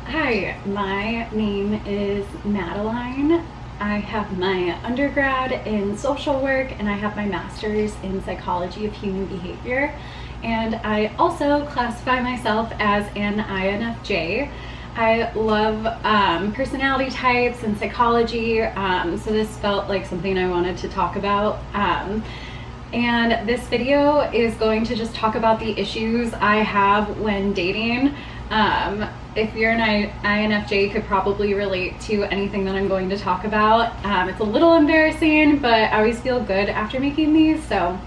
Hi, my name is Madeline. I have my undergrad in social work and I have my master's in psychology of human behavior. And I also classify myself as an INFJ. I love personality types and psychology, so this felt like something I wanted to talk about. And this video is going to just talk about the issues I have when dating. If you're an INFJ, you could probably relate to anything that I'm going to talk about. It's a little embarrassing, but I always feel good after making these, so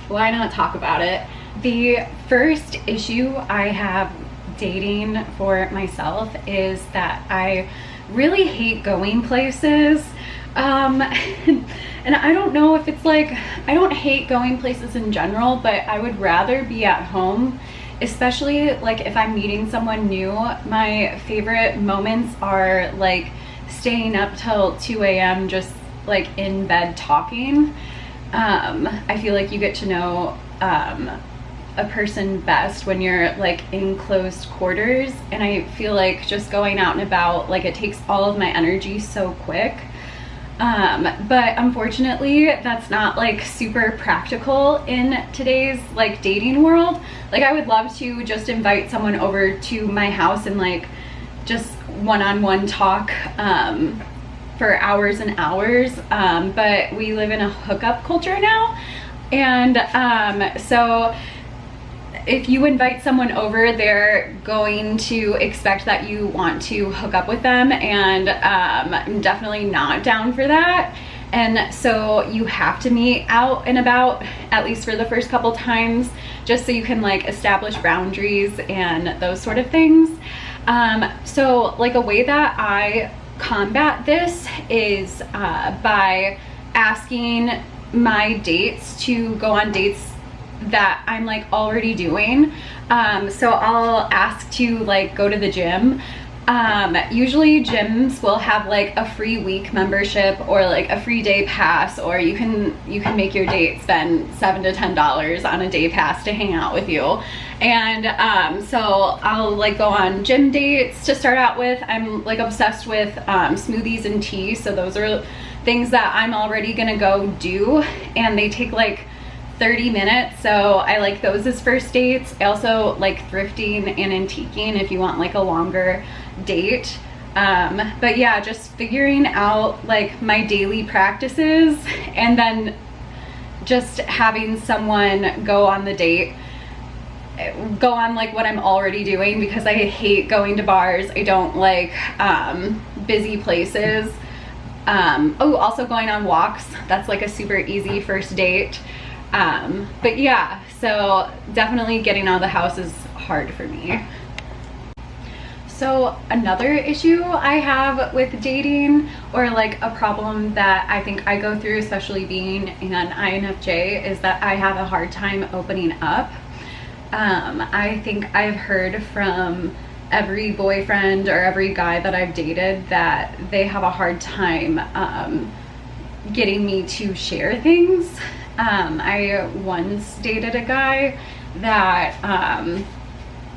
why not talk about it? The first issue I have dating for myself is that I really hate going places. And I don't know if it's like, I don't hate going places in general, but I would rather be at home. Especially like if I'm meeting someone new. My favorite moments are like staying up till 2 a.m. just like in bed talking. I feel like you get to know a person best when you're like in closed quarters, and I feel like just going out and about, like, it takes all of my energy so quick. But unfortunately that's not like super practical in today's like dating world. Like, I would love to just invite someone over to my house and like just one-on-one talk for hours and hours, but we live in a hookup culture now, and so if you invite someone over, they're going to expect that you want to hook up with them, and I'm definitely not down for that. And so you have to meet out and about, at least for the first couple times, just so you can like establish boundaries and those sort of things. So like a way that I combat this is by asking my dates to go on dates that I'm like already doing. So I'll ask to like go to the gym. Usually gyms will have like a free week membership or like a free day pass, or you can make your date spend $7 to $10 on a day pass to hang out with you. And so I'll like go on gym dates to start out with. I'm like obsessed with smoothies and tea, so those are things that I'm already gonna go do, and they take like 30 minutes, so I like those as first dates. I also like thrifting and antiquing if you want like a longer date. But yeah, just figuring out like my daily practices, and then just having someone go on the date, go on like what I'm already doing, because I hate going to bars. I don't like busy places. Oh, also going on walks, that's like a super easy first date. But yeah, so definitely getting out of the house is hard for me. So another issue I have with dating, or like a problem that I think I go through, especially being an INFJ, is that I have a hard time opening up. I think I've heard from every boyfriend or every guy that I've dated that they have a hard time getting me to share things. I once dated a guy that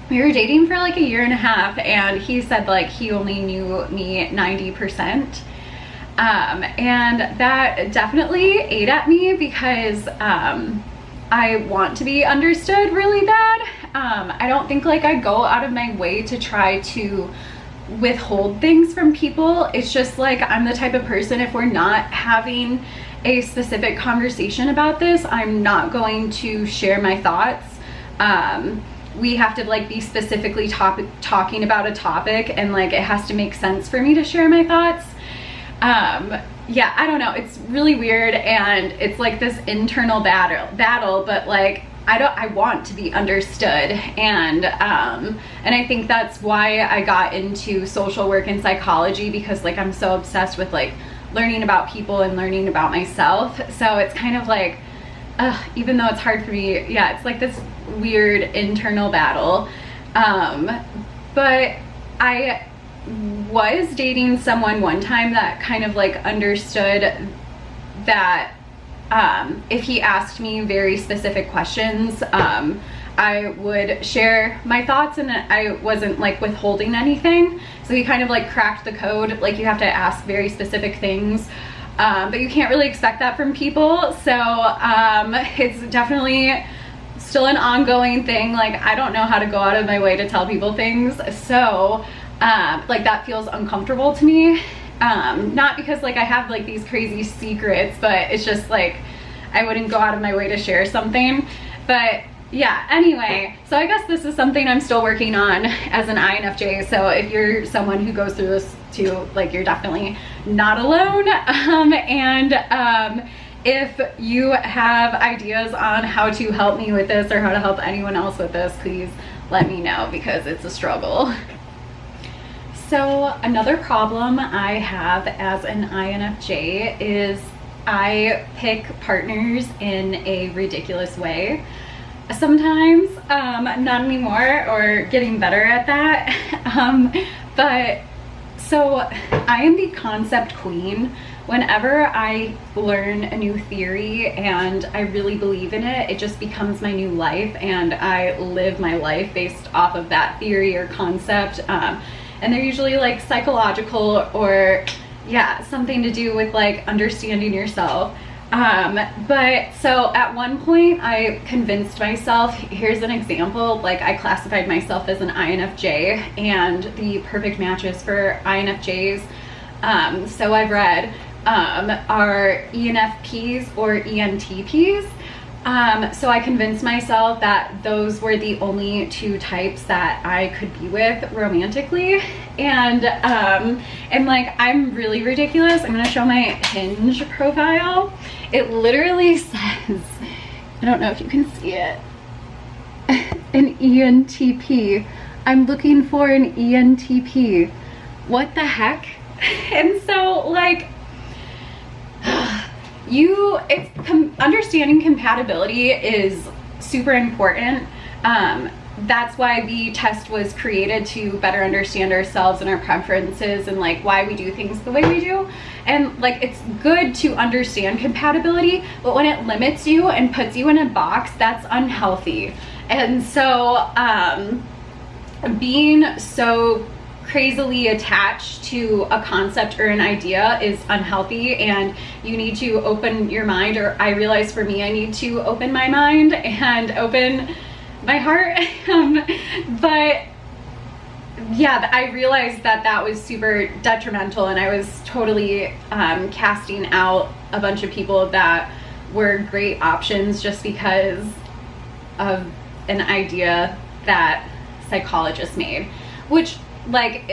we were dating for like a year and a half, and he said like he only knew me 90%. And that definitely ate at me, because I want to be understood really bad. I don't think like I go out of my way to try to withhold things from people. It's just like I'm the type of person, if we're not having a specific conversation about this, I'm not going to share my thoughts. We have to like be specifically talking about a topic, and like it has to make sense for me to share my thoughts. Yeah, I don't know, it's really weird, and it's like this internal battle, but like I want to be understood, and I think that's why I got into social work and psychology, because like I'm so obsessed with like learning about people and learning about myself. So it's kind of like, even though it's hard for me, yeah, it's like this weird internal battle. But I was dating someone one time that kind of like understood that if he asked me very specific questions, I would share my thoughts and I wasn't like withholding anything. So he kind of like cracked the code. Like you have to ask very specific things, but you can't really expect that from people. So it's definitely still an ongoing thing. Like I don't know how to go out of my way to tell people things. So like that feels uncomfortable to me. Not because like I have like these crazy secrets, but it's just like I wouldn't go out of my way to share something. But yeah, anyway, so I guess this is something I'm still working on as an INFJ. So if you're someone who goes through this too, like you're definitely not alone. If you have ideas on how to help me with this or how to help anyone else with this, please let me know because it's a struggle. So another problem I have as an INFJ is I pick partners in a ridiculous way. Sometimes, not anymore, or getting better at that. But so I am the concept queen. Whenever I learn a new theory and I really believe in it, it just becomes my new life, and I live my life based off of that theory or concept. And they're usually like psychological or yeah, something to do with like understanding yourself. But so at one point I convinced myself, here's an example, like I classified myself as an INFJ, and the perfect matches for INFJs, so I've read, are ENFPs or ENTPs. So I convinced myself that those were the only two types that I could be with romantically. And like, I'm really ridiculous. I'm gonna show my Hinge profile. It literally says, I don't know if you can see it, an ENTP. I'm looking for an ENTP. What the heck? And so like, understanding compatibility is super important. That's why the test was created, to better understand ourselves and our preferences and like why we do things the way we do. And like, it's good to understand compatibility, but when it limits you and puts you in a box, that's unhealthy. And so being so crazily attached to a concept or an idea is unhealthy, and you need to open your mind, or I realize for me, I need to open my mind and open my heart. But yeah, I realized that that was super detrimental, and I was totally casting out a bunch of people that were great options just because of an idea that psychologists made, which like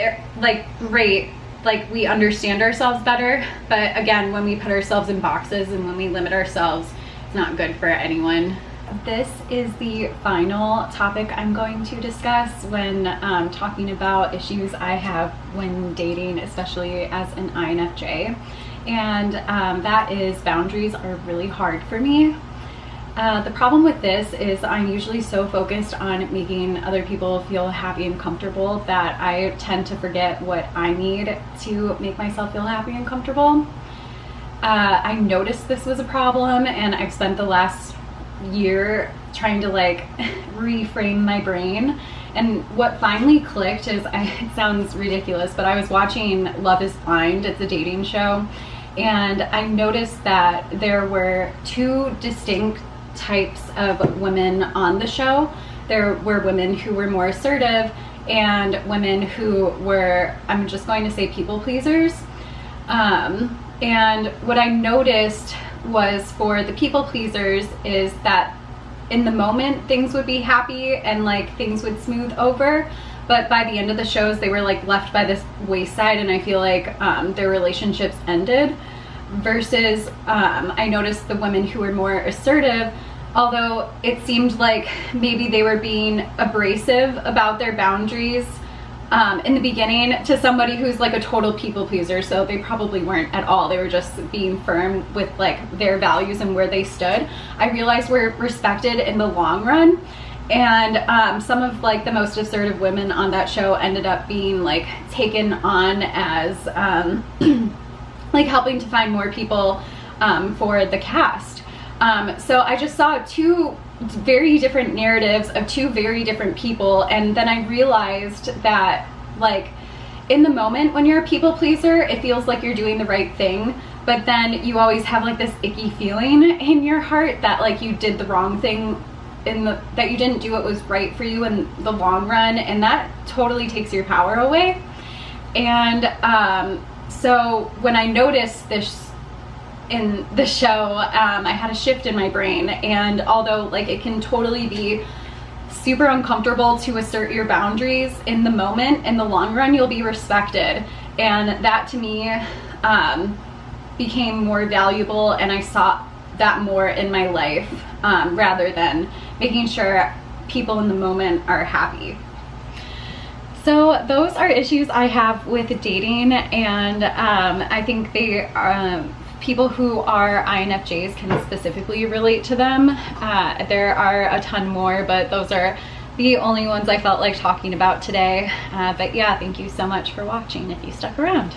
great, like we understand ourselves better, but again, when we put ourselves in boxes and when we limit ourselves, it's not good for anyone. This is the final topic I'm going to discuss when talking about issues I have when dating, especially as an INFJ, and that is boundaries are really hard for me. The problem with this is I'm usually so focused on making other people feel happy and comfortable that I tend to forget what I need to make myself feel happy and comfortable. I noticed this was a problem, and I've spent the last year trying to like reframe my brain. And what finally clicked is, it sounds ridiculous, but I was watching Love is Blind. It's a dating show, and I noticed that there were two distinct types of women on the show. There were women who were more assertive and women who were, I'm just going to say, people pleasers. And what I noticed was, for the people pleasers, is that in the moment things would be happy and like things would smooth over, but by the end of the shows they were like left by this wayside, and I feel like their relationships ended. Versus I noticed the women who were more assertive, although it seemed like maybe they were being abrasive about their boundaries in the beginning, to somebody who's like a total people pleaser. So they probably weren't at all. They were just being firm with like their values and where they stood. I realized we're respected in the long run. And some of like the most assertive women on that show ended up being like taken on as like helping to find more people for the cast. So I just saw two very different narratives of two very different people. And then I realized that, like, in the moment when you're a people pleaser, it feels like you're doing the right thing, but then you always have like this icky feeling in your heart that like you did the wrong thing, that you didn't do what was right for you in the long run, and that totally takes your power away. And so when I noticed this in the show, I had a shift in my brain. And although like it can totally be super uncomfortable to assert your boundaries in the moment, in the long run you'll be respected. And that to me became more valuable, and I saw that more in my life, rather than making sure people in the moment are happy. So those are issues I have with dating, and I think they are, people who are INFJs can specifically relate to them. There are a ton more, but those are the only ones I felt like talking about today. But yeah, thank you so much for watching if you stuck around.